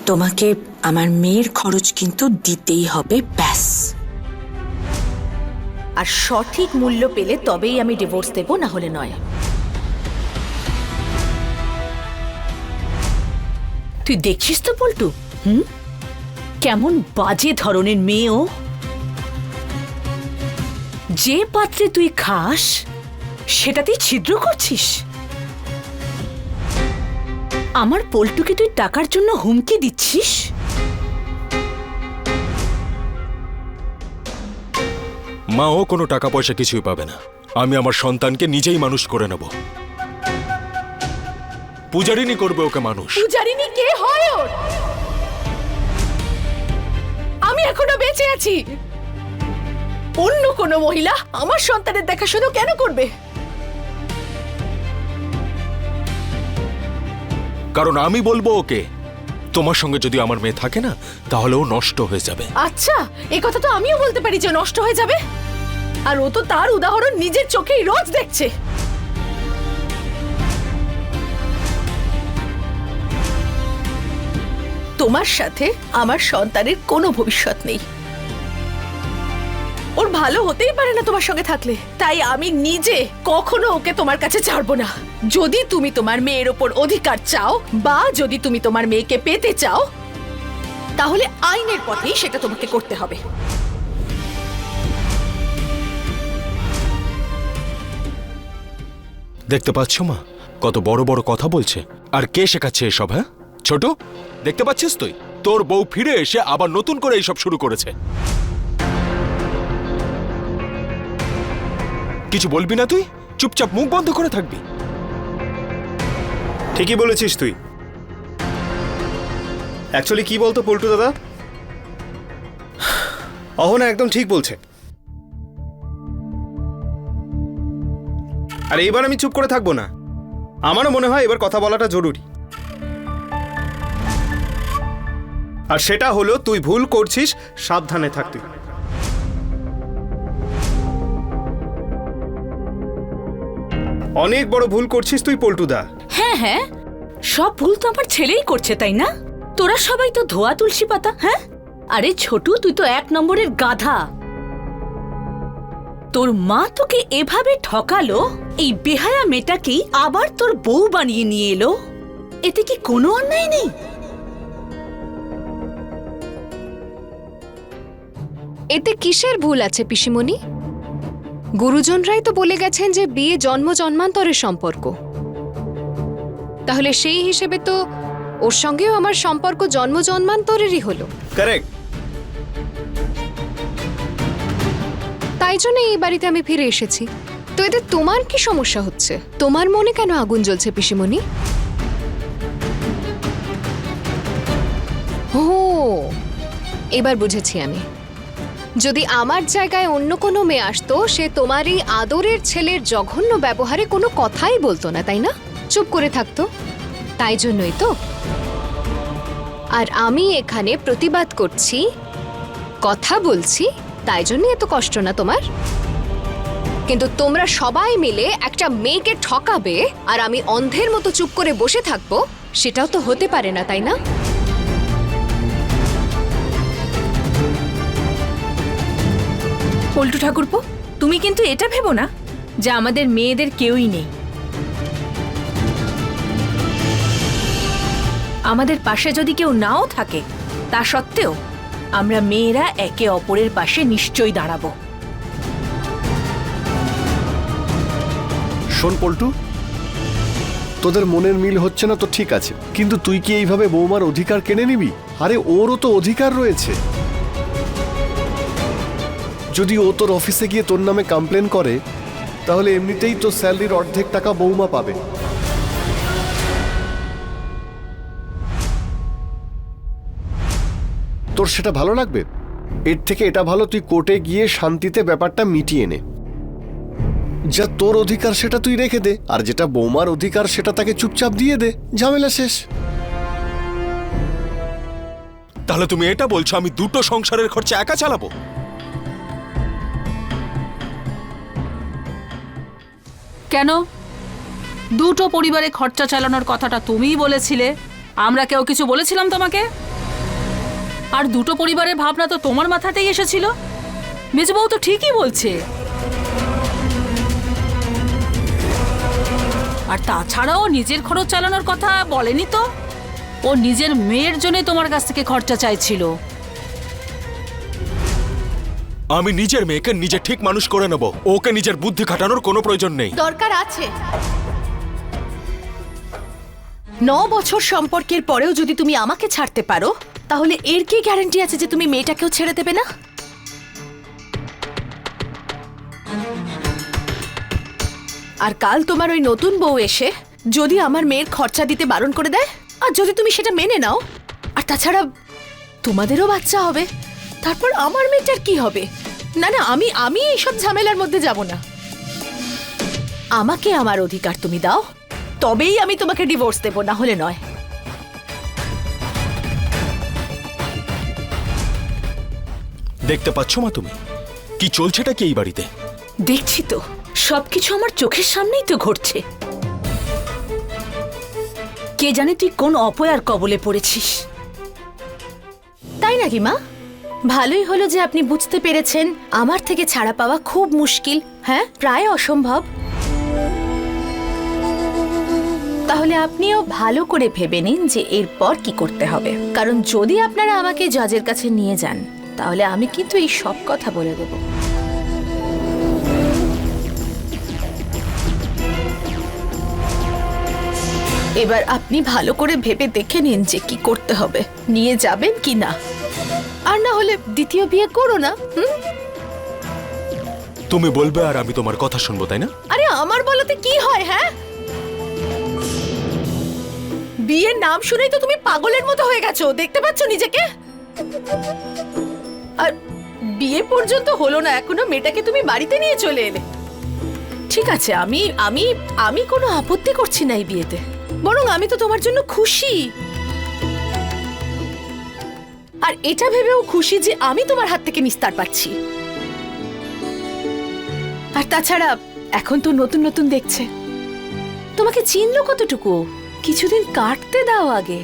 তোমাকে আমার মেয়ের খরচ কিন্তু দিতেই হবে, ব্যাস। আর সঠিক মূল্য পেলে তবেই আমি ডিভোর্স দেব, না হলে নয়। তুই দেখছিস তো পল্টু, কেমন বাজে ধরনের মেয়ে ও। যে পাত্রে তুই খাস সেটাতেই ছিদ্র করছিস। আমার পল্টুকে তুই টাকার জন্য হুমকি দিচ্ছিস। মা, ও কোনো টাকা পয়সা কিছুই পাবে না। আমি আমার সন্তানকে নিজেই মানুষ করে নেব। পূজারিনী করবে ওকে মানুষ। পূজারিনী কে হয় ওর? আমি এখনো বেঁচে আছি। অন্য কোনো মহিলা আমার সন্তানের দেখাশোনা কেন করবে? কারণ আমি বলবো ওকে, তোমার সঙ্গে যদি আমার মেয়ে থাকে না, তাহলে ও নষ্ট হয়ে যাবে। আচ্ছা, এই কথা তো আমিও বলতে পারি যে নষ্ট হয়ে যাবে। আর ও তো তার উদাহরণ নিজের চোখেই রোজ দেখছে। তোমার সাথে আমার সন্তানের কোনো ভবিষ্যৎ নেই। ওর ভালো হতেই পারে না তোমার সঙ্গে থাকলে। তাই আমি নিজে কখনো ওকে তোমার কাছে ছাড়বো না। যদি তুমি তোমার মেয়ের ওপর অধিকার চাও, বা যদি তুমি তোমার মেয়েকে পেতে চাও, তাহলে আইনের পথেই সেটা তোমাকে করতে হবে। দেখতে পাচ্ছ মা, কত বড় বড় কথা বলছে। আর কে শেখাচ্ছে এসব? হ্যাঁ ছোট, দেখতে পাচ্ছিস তুই? তোর বউ ফিরে এসে আবার নতুন করে এইসব শুরু করেছে। কিছু বলবি না তুই? চুপচাপ মুখ বন্ধ করে থাকবি? ঠিকই বলেছিস তুই। অ্যাকচুয়ালি কি বলতো পল্টু দাদা, অহনা একদম ঠিক বলছে। আর এবার আমি চুপ করে থাকবো না। আমারও মনে হয় এবার কথা বলাটা জরুরি। আর সেটা হলো, তুই ভুল করছিস, সাবধানে থাক তুই। অনেক বড় ভুল করছিস তুই পল্টুদা। হ্যাঁ হ্যাঁ, সব ভুল তো আমার ছেলেই করছে, তাই না? তোরা সবাই তো ধোয়া তুলসী পাতা। হ্যাঁ, আরে ছোটু, তুই তো 1 নম্বরের গাধা। তোর মা তোকে এভাবে ঠকালো, এই বেহায়া মেয়েটাকেই আবার তোর বউ বানিয়ে নিয়ে এলো। এতে কি কোনো অন্যায় নেই? এতে কিসের ভুল আছে পিসিমণি? গুরুজনরাই তো বলে গেছেন যে বিয়ে জন্ম জন্মান্তরের সম্পর্ক। তাহলে সেই হিসেবে তো ওর সঙ্গেও আমার সম্পর্ক জন্ম জন্মান্তরেরই হলো। কারেক্ট। তাই জন্য এই বাড়িতে আমি ফিরে এসেছি। তো এতে তোমার কি সমস্যা হচ্ছে? তোমার মনে কেন আগুন জ্বলছে পিসিমণি? ও, এবার বুঝেছি আমি। যদি আমার জায়গায় অন্য কোনো মেয়ে আসতো, সে তোমার এই আদরের ছেলের জঘন্য ব্যবহারে কোনো কথাই বলতো না, তাই না? চুপ করে থাকতো। তাই জন্যই তো। আর আমি এখানে প্রতিবাদ করছি, কথা বলছি, তাই জন্য এত কষ্ট না তোমার। কিন্তু তোমরা সবাই মিলে একটা মেয়েকে ঠকাবে আর আমি অন্ধের মতো চুপ করে বসে থাকবো, সেটাও তো হতে পারে না, তাই না? পল্টু ঠাকুরপো, তুমি কিন্তু এটা ভেবো না যে আমাদের মেয়েদের কেউই নেই। আমাদের পাশে যদি কেউ নাও থাকে, তা সত্ত্বেও আমরা মেয়েরা একে অপরের পাশে নিশ্চয়ই দাঁড়াবো। শোন পল্টু, তোদের মনের মিল হচ্ছে না তো ঠিক আছে, কিন্তু তুই কি এইভাবে বৌমার অধিকার কেড়ে নিবি? আরে ওরও তো অধিকার রয়েছে। যদি ও তোর অফিসে গিয়ে তোর নামে কমপ্লেন করে, তাহলে এমনিতেই তো স্যালারির অর্ধেক টাকা বৌমা পাবে। তোর সেটা ভালো লাগবে? এর থেকে এটা ভালো তুই কোর্টে গিয়ে শান্তিতে ব্যাপারটা মিটিয়ে নে। যা তোর অধিকার সেটা তুই রেখে দে, আর যেটা বৌমার অধিকার সেটা তাকে চুপচাপ দিয়ে দে, ঝামেলা শেষ। তাহলে তুমি এটা বলছো আমি দুটো সংসারের খরচা একা চালাবো? কেন? দুটো পরিবারে খরচা চালানোর কথাটা তুমিই বলেছিলে। আমরা কেউ কিছু বলেছিলাম তোমাকে? আর দুটো পরিবারের ভাবনা তো তোমার মাথাতেই এসেছিল। মেজবউ তো ঠিকই বলছে। আর তাছাড়াও নিজের খরচ চালানোর কথা বলেনি তো। ও নিজের মেয়ের জন্যই তোমার কাছ থেকে খরচা চাইছিল। আমি নিজের মেয়েকে নিজে ঠিক মানুষ করে নেব, ওকে নিজের বুদ্ধি খাটানোর কোনো প্রয়োজন নেই। দরকার আছে। 9 বছর সম্পর্কের পরেও যদি তুমি আমাকে ছাড়তে পারো, তাহলে এর কি গ্যারান্টি আছে যে তুমি মেয়েটাকেও ছেড়ে দেবে না? আর কাল তোমার ওই নতুন বউ এসে যদি আমার মেয়ের খরচা দিতে বারণ করে দেয়, আর যদি তুমি সেটা মেনে নাও, আর তাছাড়া তোমাদেরও বাচ্চা হবে, তারপর আমার মেয়েটার কি হবে? না না, আমি এইসব ঝামেলার মধ্যে যাব না। আমাকে আমার অধিকার তুমি দাও, তবেই আমি তোমাকে ডিভোর্স দেব, না হলে নয়। দেখতে পাচ্ছ মা তুমি কি চলছেটা কি এই বাড়িতে? দেখছি তো, সবকিছু আমার চোখের সামনেই তো ঘটছে। কে জানে তুই কোন অপয়ার কবলে পড়েছিস। তাই নাকি মা? ভালোই হলো যে আপনি বুঝতে পেরেছেন আমার থেকে ছাড়া পাওয়া খুব মুশকিল, হ্যাঁ, প্রায় অসম্ভব। তাহলে আপনিও ভালো করে ভেবে নিন যে এরপর কি করতে হবে, কারণ যদি আপনারা আমাকে জজের কাছে নিয়ে যান, তাহলে আমি কিন্তু এই সব কথা বলে দেব। এবার আপনি ভালো করে ভেবে দেখে নিন যে কি করতে হবে, নিয়ে যাবেন কি না। আর না হলে দ্বিতীয় বিয়ে করো না। তুমি বলবে আর আমি তোমার কথা শুনবো, তাই না? আরে আমার বলাতে কি হয়? হ্যাঁ, বিয়ের নাম শুনেই তো তুমি পাগলের মতো হয়ে গেছো, দেখতে পাচ্ছ নিজেকে? আর বিয়ে পর্যন্ত হলো না এখনো, মেয়েটাকে তুমি বাড়িতে নিয়ে চলে এলে। ঠিক আছে, আমি আমি আমি কোনো আপত্তি করছি না এই বিয়েতে, বরং আমি তো তোমার জন্য খুশি। আর এটা ভেবেও খুশি যে আমি তোমার হাত থেকে নিস্তার পাচ্ছি। আর তাছাড়া এখন তো নতুন নতুন দেখছে, তোমাকে চিনলো কতটুকু? কিছুদিন কাটতে দাও আগে,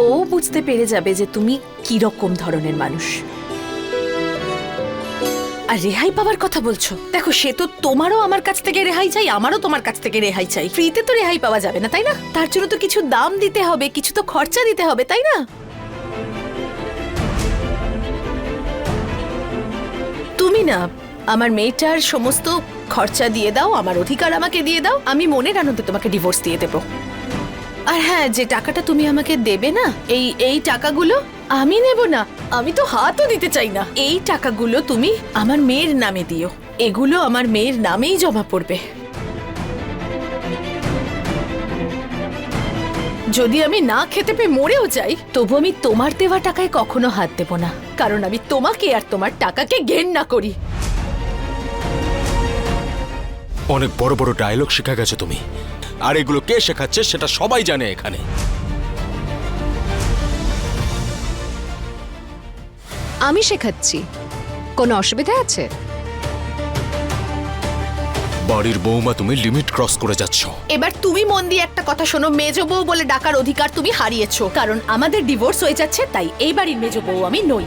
ও বুঝতে পেরে যাবে যে তুমি কি রকম ধরনের মানুষ। আর রেহাই পাওয়ার কথা বলছো, দেখো সে তো তোমারও আমার কাছ থেকে রেহাই চাই, আমারও তোমার কাছ থেকে রেহাই চাই। ফ্রিতে তো রেহাই পাওয়া যাবে না, তাই না? তার জন্য তো কিছু দাম দিতে হবে, কিছু তো খরচা দিতে হবে, তাই না? তুমি না আমার মেয়েটার সমস্ত খরচা দিয়ে দাও, আমার অধিকার আমাকে দিয়ে দাও, আমি মনের আনন্দে তোমাকে ডিভোর্স দিয়ে দেব। আর হ্যাঁ, যে টাকাটা তুমি আমাকে দেবে না, এই টাকাগুলো আমি নেব না, আমি তো হাতও দিতে চাই না। এই টাকাগুলো তুমি আমার মেয়ের নামে দিও, এগুলো আমার মেয়ের নামেই জমা পড়বে। যদি আমি না খেতে পেয়ে মরেও যাই, তবু আমি তোমার দেওয়া টাকায় কখনো হাত দেব না, কারণ আমি তোমাকে আর তোমার টাকাকে ঘেন্না করি। অনেক বড় বড় ডায়লগ শেখা গেছো তুমি, আর এগুলো কে শেখাচ্ছে সেটা সবাই জানে এখানে। আমি শেখাচ্ছি, কোনো অসুবিধা আছে? বাড়ির বৌমা, তুমি লিমিট ক্রস করে যাচ্ছ। এবার তুমি মন দিয়ে একটা কথা শোনো, মেজো বউ বলে ডাকার অধিকার তুমি হারিয়েছো, কারণ আমাদের ডিভোর্স হয়ে যাচ্ছে, তাই এই বাড়ির মেজো বউ আমি নই।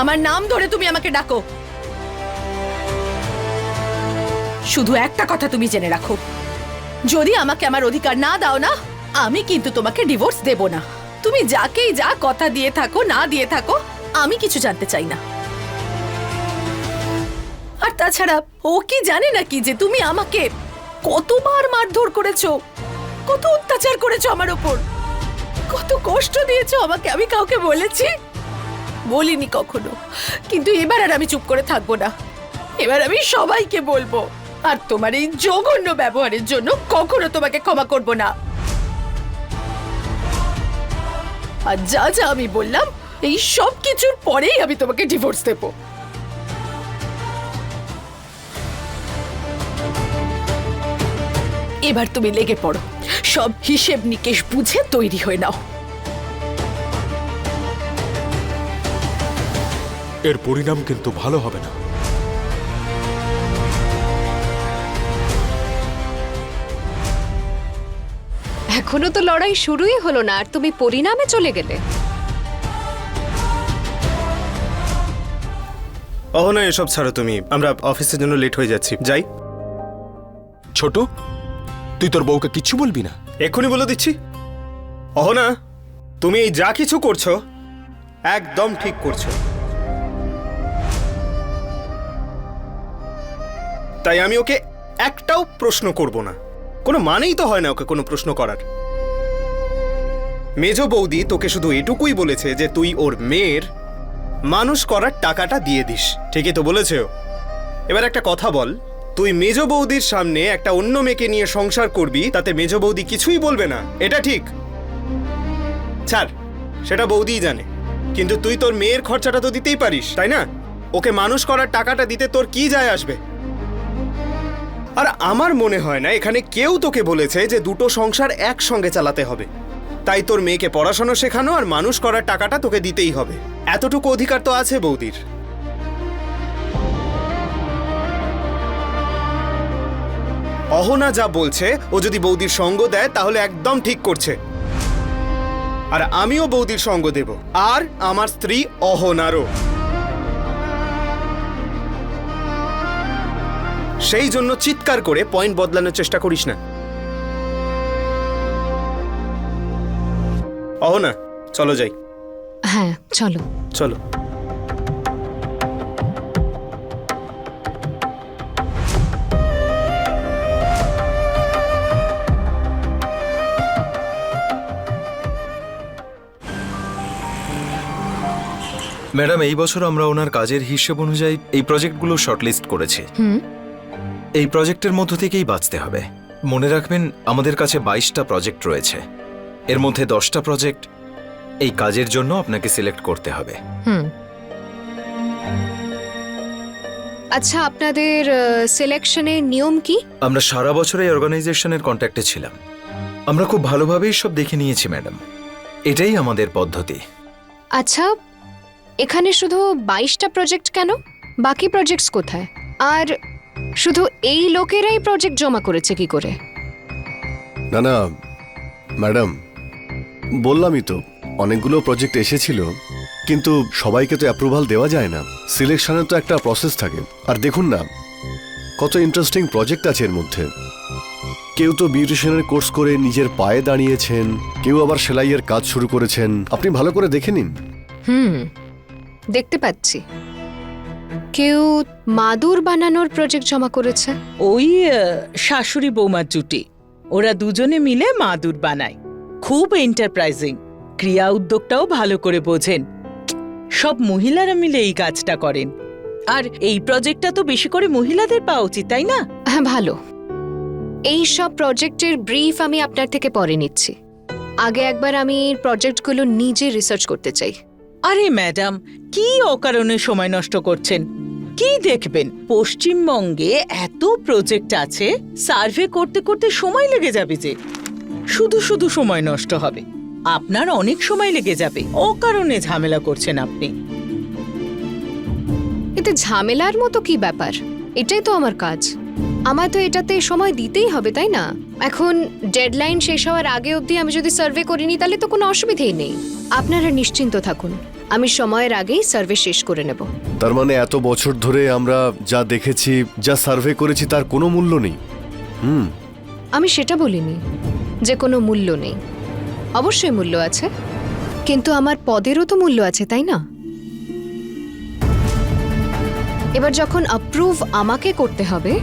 আমার নাম ধরে তুমি আমাকে ডাকো। শুধু একটা কথা তুমি জেনে রাখো, যদি আমাকে আমার অধিকার না দাও না, আমি কিন্তু তোমাকে ডিভোর্স দেব না। তুমি যাকেই যা কথা দিয়ে থাকো না দিয়ে থাকো, আমি কিছু জানতে চাই না। আর তাছাড়া ও কি জানে নাকি যে তুমি আমাকে কতবার মারধর করেছো, কত অত্যাচার করেছো আমার ওপর, কত কষ্ট দিয়েছো আমাকে? আমি কাউকে বলেছি? বলিনি কখনো। কিন্তু এবার আর আমি চুপ করে থাকবো না, এবার আমি সবাইকে বলবো। আর তোমার এই জঘন্য ব্যবহারের জন্য কখনো তোমাকে ক্ষমা করব না। আর যা যা আমি বললাম, এই সব কিছুর পরেই আমি তোমাকে ডিভোর্স দেব। এবার তুমি লেগে পড়ো, সব হিসেব নিকেশ বুঝে তৈরি হয়ে নাও। এর পরিণাম কিন্তু ভালো হবে না। এখনো তো লড়াই শুরুই হলো না আর তুমি পরিণামে চলে গেলে। অহনা এসব ছাড়ো তুমি, আমরা অফিসের জন্য লেট হয়ে যাচ্ছি, যাই। ছোট, তুই তোর বউকে কিচ্ছু বলবি না? এক্ষুনি বলে দিচ্ছি। অহনা, তুমি এই যা কিছু করছো একদম ঠিক করছো। তাই আমি ওকে একটাও প্রশ্ন করব না। কোনো মানেই তো হয় না ওকে কোনো প্রশ্ন করার। মেজ বৌদি তোকে শুধু এটুকুই বলেছে যে তুই ওর মেয়ের মানুষ করার টাকাটা দিয়ে দিস, ঠিকই তো বলেছে ও। এবার একটা কথা বল, তুই মেজ বৌদির সামনে একটা অন্য মেয়েকে নিয়ে সংসার করবি, তাতে মেজ বৌদি কিছুই বলবে না, এটা ঠিক? ছাড়, সেটা বৌদিই জানে, কিন্তু তুই তোর মেয়ের খরচাটা তো দিতেই পারিস, তাই না? ওকে মানুষ করার টাকাটা দিতে তোর কি যায় আসবে? আর আমার মনে হয় না এখানে কেউ তোকে বলেছে যে দুটো সংসার একসঙ্গে চালাতে হবে। তাই তোর মেয়েকে পড়াশোনা শেখানো আর মানুষ করার টাকাটা তোকে দিতেই হবে, এতটুকু অধিকার তো আছে বৌদির। অহনা যা বলছে, ও যদি বৌদির সঙ্গ দেয় তাহলে একদম ঠিক করছে। আর আমিও বৌদির সঙ্গ দেব, আর আমার স্ত্রী অহনারও। সেই জন্য চিৎকার করে পয়েন্ট বদলানোর চেষ্টা করিস না। অহনা, চলো যাই। হ্যাঁ চলো। চলো। ম্যাডাম, এই বছর আমরা ওনার কাজের হিসেব অনুযায়ী এই প্রজেক্টগুলো শর্টলিস্ট করেছি। এই প্রজেক্টের মধ্য থেকেই বাঁচতে হবে। মনে রাখবেন, আমাদের কাছে 22টা প্রজেক্ট রয়েছে, এর মধ্যে 10টা প্রজেক্ট এই কাজের জন্য আপনাকে সিলেক্ট করতে হবে। আচ্ছা, আপনাদের সিলেকশনের নিয়ম কি? আমরা সারা বছর এই অর্গানাইজেশনের কন্ট্যাক্টে ছিলাম, আমরা খুব ভালোভাবেই সব দেখে নিয়েছি ম্যাডাম, এটাই আমাদের পদ্ধতি। আচ্ছা, এখানে শুধু 22টা প্রজেক্ট কেন? বাকি প্রজেক্টস কোথায়? আর শুধু এই লোকেরাই প্রজেক্ট জমা করেছে কি করে? না না ম্যাডাম, বললামই তো, অনেকগুলো প্রজেক্ট এসেছিল, কিন্তু সবাইকে তো অ্যাপ্রুভাল দেওয়া যায় না। সিলেকশনের তো একটা প্রসেস থাকে। আর দেখুন না, কত ইন্টারেস্টিং প্রজেক্ট আছে এর মধ্যে। কেউ তো বিউটিশিয়ানের কোর্স করে নিজের পায়ে দাঁড়িয়েছেন, কেউ আবার সেলাইয়ের কাজ শুরু করেছেন। আপনি ভালো করে দেখে নিন। দেখতে পাচ্ছি কেউ মাদুর বানানোর প্রজেক্ট জমা করেছে। ওই শাশুড়ি বৌমার জুটি, ওরা দুজনে মিলে মাদুর বানায়। খুব এন্টারপ্রাইজিং, ক্রিয়া উদ্যোগটাও ভালো করে বোঝেন। সব মহিলারা মিলে এই কাজটা করেন। আর এই প্রজেক্টটা তো বেশি করে মহিলাদের পাওয়া উচিত, তাই না? হ্যাঁ, ভালো। এই সব প্রজেক্টের ব্রিফ আমি আপনার থেকে পরে নিচ্ছি। আগে একবার আমি প্রজেক্টগুলো নিজে রিসার্চ করতে চাই। আরে ম্যাডাম, কি অকারণে সময় নষ্ট করছেন? কি দেখবেন, পশ্চিমবঙ্গে এত প্রজেক্ট আছে, সার্ভে করতে করতে সময় লেগে যাবে যে। শুধু শুধু সময় নষ্ট হবে, আপনার অনেক সময় লেগে যাবে। অকারণে ঝামেলা করছেন আপনি। এতে ঝামেলার মতো কি ব্যাপার? এটাই তো আমার কাজ, আমার তো এটাতে সময় দিতেই হবে, তাই না? এখন ডেডলাইন শেষ হওয়ার আগে অবধি আমি যদি সার্ভে করিনি তাহলে তো কোনো অসুবিধেই নেই। আপনারা নিশ্চিন্ত থাকুন, আমি সময়ের আগেই সার্ভে শেষ করে নেব। তার মানে এত বছর ধরে আমরা যা দেখেছি, যা সার্ভে করেছি, তার কোনো মূল্য নেই? আমি সেটা বলিনি যে কোনো মূল্য নেই, অবশ্যই মূল্য আছে, কিন্তু আমার পদেরও তো মূল্য আছে, তাই না? এবার যখন অ্যাপ্রুভ আমাকে করতে হবে,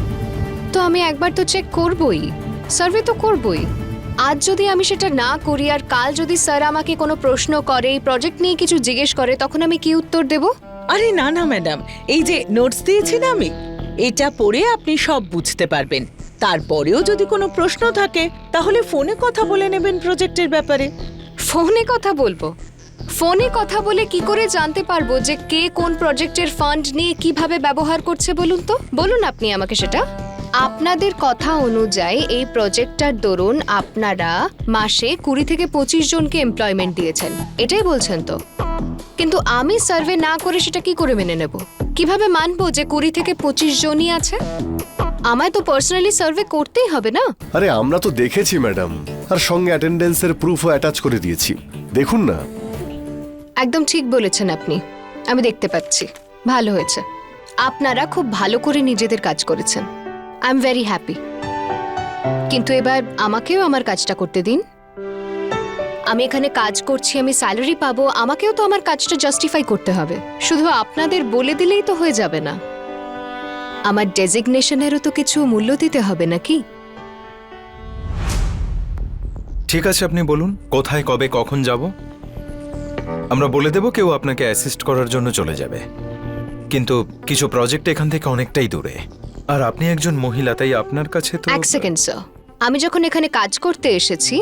তো আমি একবার তো চেক করবই, সার্ভে তো করবই। আজ যদি আমি সেটা না করি আর কাল যদি স্যার আমাকে কোনো প্রশ্ন করে, এই প্রজেক্ট নিয়ে কিছু জিজ্ঞেস করে, তখন আমি কি উত্তর দেব? আরে না না ম্যাডাম, এই যে নোটস দিয়েছি না আমি, এটা পড়ে আপনি সব বুঝতে পারবেন। তারপরেও যদি কোনো প্রশ্ন থাকে তাহলে ফোনে কথা বলে নেবেন প্রজেক্টের ব্যাপারে। ফোনে কথা বলবো? ফোনে কথা বলে কি করে জানতে পারবো যে কে কোন প্রজেক্টের ফান্ড নিয়ে কিভাবে ব্যবহার করছে? বলুন তো, বলুন আপনি আমাকে সেটা। আপনাদের কথা অনুযায়ী এই প্রজেক্টটার দরুন আপনারা মাসে 20 থেকে 25 জনকে এমপ্লয়মেন্ট দিয়েছেন, এটাই বলছেন তো? কিন্তু আমি সার্ভে না করে সেটা কি করে মেনে নেব? কিভাবে মানবো যে 20 থেকে 25 জনই আছে? আমায় তো পার্সোনালি সার্ভে করতেই হবে না? আরে আমরা তো দেখেছি ম্যাডাম, আর সঙ্গে অ্যাটেন্ডেন্সের প্রুফও অ্যাটাচ করে দিয়েছি, দেখুন না। একদম ঠিক বলেছেন আপনি, আমি দেখতে পাচ্ছি, ভালো হয়েছে। আপনারা খুব ভালো করে নিজেদের কাজ করেছেন। I am very happy. কিন্তু এবার আমাকেও আমার কাজটা করতে দিন। আমি এখানে কাজ করছি, আমি স্যালারি পাবো, আমাকেও তো আমার কাজটা জাস্টিফাই করতে হবে। শুধু আপনাদের বলে দিলেই তো হয়ে যাবে না, আমার ডেজিগনেশনেরও তো কিছু মূল্য দিতে হবে নাকি? ঠিক আছে, আপনি বলুন কোথায়, কবে, কখন যাব। আমরা বলে দেব, কেউ আপনাকে অ্যাসিস্ট করার জন্য চলে যাবে। কিন্তু কিছু প্রজেক্ট এখান থেকে অনেকটাই দূরে, আর আপনি একজন মহিলা, তাই আপনার কাছে তো। এক সেকেন্ড স্যার, আমি যখন এখানে কাজ করতে এসেছি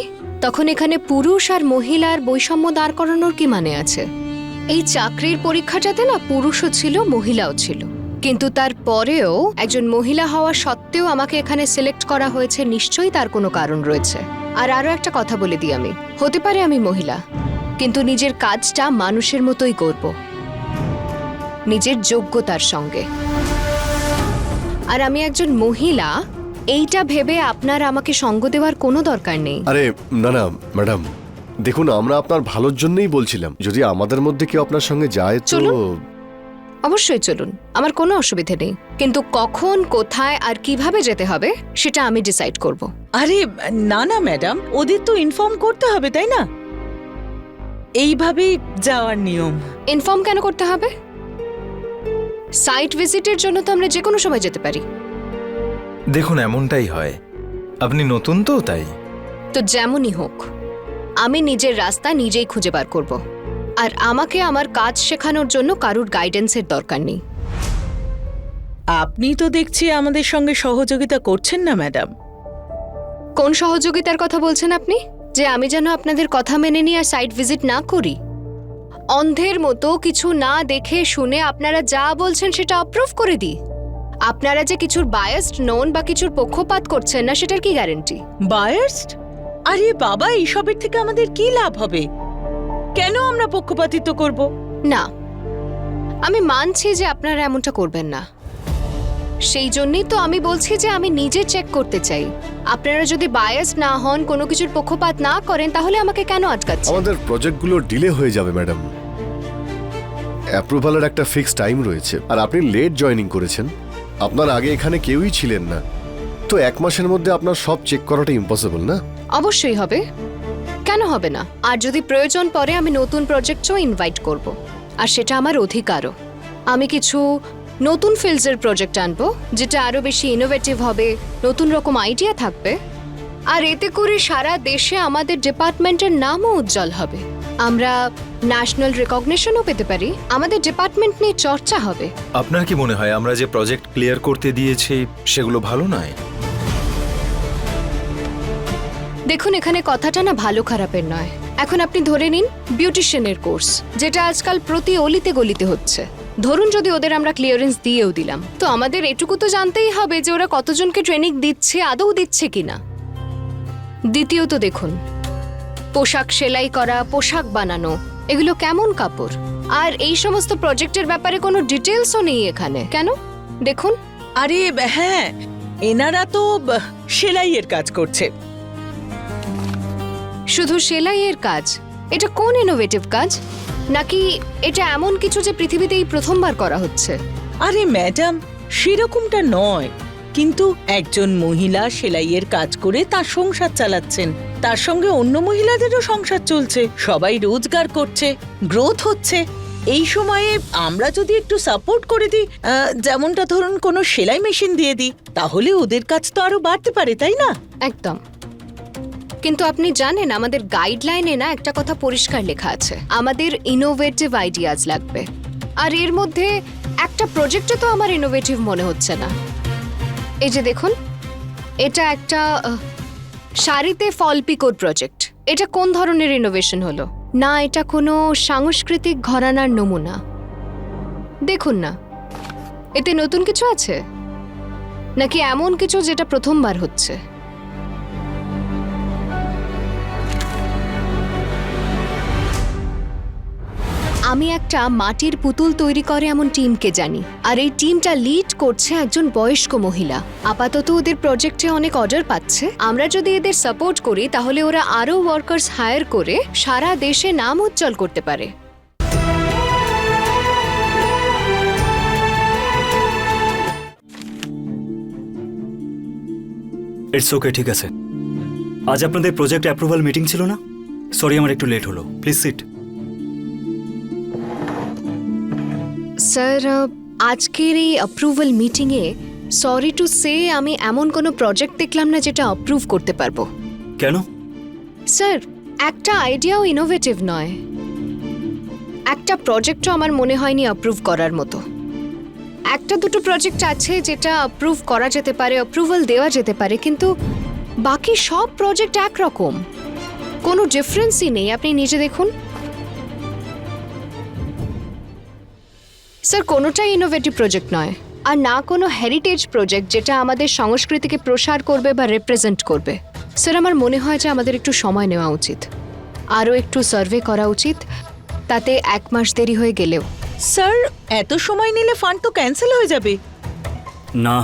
তখন এখানে পুরুষ আর মহিলার বৈষম্য দাঁড় করানোর কি মানে আছে? এই চাকরির পরীক্ষাটাতে না পুরুষও ছিল, মহিলাও ছিল, কিন্তু তারপরেও একজন মহিলা হওয়া সত্ত্বেও আমাকে এখানে সিলেক্ট করা হয়েছে, নিশ্চয়ই তার কোনো কারণ রয়েছে। আর আরো একটা কথা বলে দিই, আমি হতে পারে আমি মহিলা, কিন্তু নিজের কাজটা মানুষের মতোই করব, নিজের যোগ্যতার সঙ্গে। আর আমি একজন মহিলা, এইটা ভেবে আপনার আমাকে সঙ্গ দেওয়ার কোনো দরকার নেই। আরে না না ম্যাডাম, দেখুন আমরা আপনার ভালোর জন্যই বলছিলাম, যদি আমাদের মধ্যে কেউ আপনার সঙ্গে যায় তো। চলুন। অবশ্যই চলুন, আমার কোনো অসুবিধে নেই, কিন্তু কখন, কোথায় আর কিভাবে যেতে হবে সেটা আমি ডিসাইড করব। আরে না না ম্যাডাম, ওদের তো ইনফর্ম করতে হবে, তাই না? এইভাবেই যাওয়ার নিয়ম। ইনফর্ম কেন করতে হবে? সাইট ভিজিটের জন্য তো আমরা যে কোনো সময় যেতে পারি। দেখুন, এমনটাই হয়, আপনি নতুন তো তাই। তো যেমনই হোক, আমি নিজের রাস্তা নিজেই খুঁজে বার করব, আর আমাকে আমার কাজ শেখানোর জন্য কারুর গাইডেন্সের দরকার নেই। আপনি তো দেখছি আমাদের সঙ্গে সহযোগিতা করছেন না ম্যাডাম। কোন সহযোগিতার কথা বলছেন আপনি? যে আমি যেন আপনাদের কথা মেনে নিই আর সাইট ভিজিট না করি? অন্ধের মতো কিছু না দেখে শুনে আপনারা যা বলছেন সেটা অ্যাপ্রুভ করে দিই? আপনারা যে কিছুর বায়াসড নন বা কিছুর পক্ষপাত করছেন না, সেটার কি গ্যারান্টি? বায়ার্সড? আরে বাবা, এইসবের থেকে আমাদের কি লাভ হবে? কেন আমরা পক্ষপাতিত্ব করব? না, আমি মানছি যে আপনারা এমনটা করবেন না, সেই জন্যই তো আমি বলছি যে আমি নিজে চেক করতে চাই। আপনারা যদি বায়াস না হন, কোনো কিছুর পক্ষপাত না করেন, তাহলে আমাকে কেন আটকাচ্ছেন? আমাদের প্রজেক্টগুলো ডিলে হয়ে যাবে ম্যাডাম। অ্যাপ্রুভালের একটা ফিক্সড টাইম রয়েছে, আর আপনি লেট জয়েনিং করেছেন, আপনার আগে এখানে কেউই ছিলেন না, তো 1 মাসের মধ্যে আপনার সব চেক করাটা ইম্পসিবল না? অবশ্যই হবে, কেন হবে না? আর যদি প্রয়োজন পড়ে আমি নতুন প্রজেক্টও ইনভাইট করব, আর সেটা আমার অধিকারও। আমি কিছু নতুন ফিল্ডসের প্রজেক্ট আনবো, যেটা আরো বেশি ইনোভেটিভ হবে, নতুন রকম আইডিয়া থাকবে, আর এতে করে সারা দেশে আমাদের ডিপার্টমেন্টের নামও উজ্জ্বল হবে। আমরা ন্যাশনাল রেকগনিশনও পেতে পারি, আমাদের ডিপার্টমেন্ট নিয়ে চর্চা হবে। আপনার কি মনে হয় আমরা যে প্রজেক্ট ক্লিয়ার করতে দিয়েছি সেগুলো ভালো নয়? দেখুন, এখানে কথাটা না ভালো খারাপের নয়। এখন আপনি ধরে নিন বিউটিশিয়ানের কোর্স, যেটা আজকাল প্রতি অলিতে গলিতে হচ্ছে। ধরুন যদি ওদের আমরা ক্লিয়ারেন্স দিয়েও দিলাম, তো আমাদের এটুকু তো জানতেই হবে যে ওরা কতজনকে ট্রেনিং দিচ্ছে, আদৌ দিচ্ছে কিনা। দ্বিতীয়ত দেখুন, পোশাক সেলাই করা, পোশাক বানানো, এগুলো কেমন কাপড়, আর এই সমস্ত প্রজেক্টের ব্যাপারে কোনো ডিটেলসও নেই এখানে। কেন দেখুন? আরে হ্যাঁ, এনারা তো সেলাইয়ের কাজ করছে। শুধু সেলাইয়ের কাজ? এটা কোন ইনোভেটিভ কাজ? নাকি এটা এমন কিছু যে পৃথিবীতে এই প্রথমবার করা হচ্ছে? আরে ম্যাডাম, সেরকমটা নয়, কিন্তু একজন মহিলা সেলাইয়ের কাজ করে তার সংসার চালাচ্ছেন, তার সঙ্গে অন্য মহিলাদেরও সংসার চলছে, সবাই রোজগার করছে, গ্রোথ হচ্ছে। এই সময়ে আমরা যদি একটু সাপোর্ট করে দিই, যেমনটা ধরুন কোনো সেলাই মেশিন দিয়ে দিই, তাহলে ওদের কাজ তো আরো বাড়তে পারে, তাই না? একদম। কিন্তু আপনি জানেন আমাদের গাইডলাইনে না একটা কথা পরিষ্কার লেখা আছে, আমাদের ইনোভেটিভ আইডিয়াজ লাগবে। আর এর মধ্যে একটা প্রজেক্টে তো আমার ইনোভেটিভ মনে হচ্ছে না। এই যে দেখুন, এটা একটা শাড়িতে ফল পিকোর প্রজেক্ট। এটা কোন ধরনের ইনোভেশন হলো? না, এটা কোনো সাংস্কৃতিক ঘরানার নমুনা। দেখুন না, এতে নতুন কিছু আছে নাকি এমন কিছু যেটা প্রথমবার হচ্ছে? আমি একটা মাটির পুতুল তৈরি করে এমন টিমকে জানি, আর এই টিমটা লিড করছে একজন বয়স্ক মহিলা। আপাতত ওদের প্রজেক্টে অনেক অর্ডার পাচ্ছে। আমরা যদি এদের সাপোর্ট করি তাহলে ওরা আরো ওয়ার্কার্স হায়ার করে সারা দেশে নাম উজ্জ্বল করতে পারে। ইটস ওকে, ঠিক আছে। আজ আপনাদের প্রজেক্ট অ্যাপ্রুভাল মিটিং ছিল না? সরি, আমার একটু লেট হলো। Please sit. স্যার, আজকের এই অ্যাপ্রুভাল মিটিংয়ে সরি টু সে আমি এমন কোনো প্রজেক্ট দেখলাম না যেটা অ্যাপ্রুভ করতে পারবো। কেন? স্যার, একটা আইডিয়াও ইনোভেটিভ নয়, একটা প্রজেক্টও আমার মনে হয়নি অ্যাপ্রুভ করার মতো। একটা দুটো প্রজেক্ট আছে যেটা অ্যাপ্রুভ করা যেতে পারে, অ্যাপ্রুভাল দেওয়া যেতে পারে, কিন্তু বাকি সব প্রজেক্ট একরকম, কোনো ডিফারেন্সই নেই। আপনি নিজে দেখুন স্যার, কোনোটাই ইনোভেটিভ প্রজেক্ট নয়, আর না কোনো হেরিটেজ প্রজেক্ট যেটা আমাদের সংস্কৃতিকে প্রসার করবে বা রিপ্রেজেন্ট করবে। স্যার, আমার মনে হয় যে আমাদের একটু সময় নেওয়া উচিত, আরও একটু সার্ভে করা উচিত, তাতে 1 মাস দেরি হয়ে গেলেও। স্যার, এত সময় নিলে ফান্ড তো ক্যান্সেল হয়ে যাবে। না,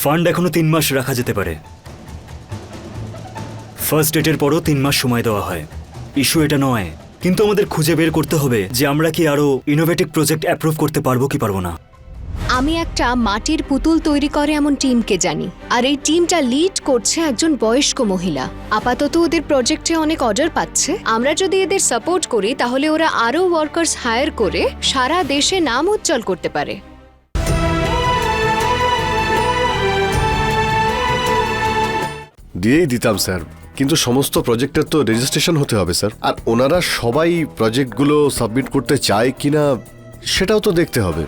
ফান্ড এখনো 3 মাস রাখা যেতে পারে। ফার্স্ট ডেটের পরও 3 মাস সময় দেওয়া হয়। ইস্যু এটা নয়, কিন্তু আমাদের খুঁজে বের করতে হবে যে আমরা কি আরো ইনোভেটিভ প্রজেক্ট অ্যাপ্রুভ করতে পারবো কি পারবো না। আমি একটা মাটির পুতুল তৈরি করে এমন টিমকে জানি, আর এই টিমটা লিড করছে একজন বয়স্ক মহিলা। আপাতত ওদের প্রজেক্টে অনেক অর্ডার পাচ্ছে। আমরা যদি এদের সাপোর্ট করি তাহলে ওরা আরও ওয়ার্কার্স হায়ার করে সারা দেশে নাম উজ্জ্বল করতে পারে। দিয়েই দিতাম স্যার, কিন্তু সমস্ত প্রজেক্টের তো রেজিস্ট্রেশন হতে হবে স্যার, আর ওনারা সবাই প্রজেক্টগুলো সাবমিট করতে চায় কিনা সেটাও তো দেখতে হবে।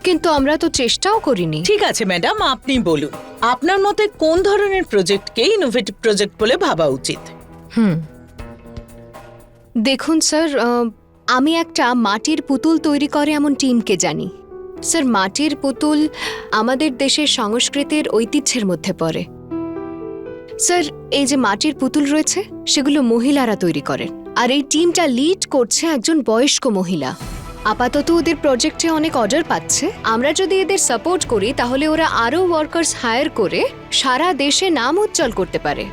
কিন্তু আমরা তো চেষ্টাও করিনি। ঠিক আছে ম্যাডাম, আপনি বলুন আপনার মতে কোন ধরনের প্রজেক্টকে ইনোভেটিভ প্রজেক্ট বলে ভাবা উচিত? দেখুন স্যার, আমি একটা মাটির পুতুল তৈরি করে এমন টিমকে জানি। স্যার, মাটির পুতুল আমাদের দেশের সংস্কৃতির ঐতিহ্যের মধ্যে পড়ে। স্যার, এই যে মাটির পুতুল রয়েছে সেগুলো মহিলারা তৈরি করেন, আর এই টিমটা লিড করছে একজন বয়স্ক মহিলা। আপাতত ওদের প্রজেক্টে অনেক অর্ডার পাচ্ছে। আমরা যদি এদের সাপোর্ট করি তাহলে ওরা আরও ওয়ার্কার্স হায়ার করে সারা দেশে নাম উজ্জ্বল করতে পারে।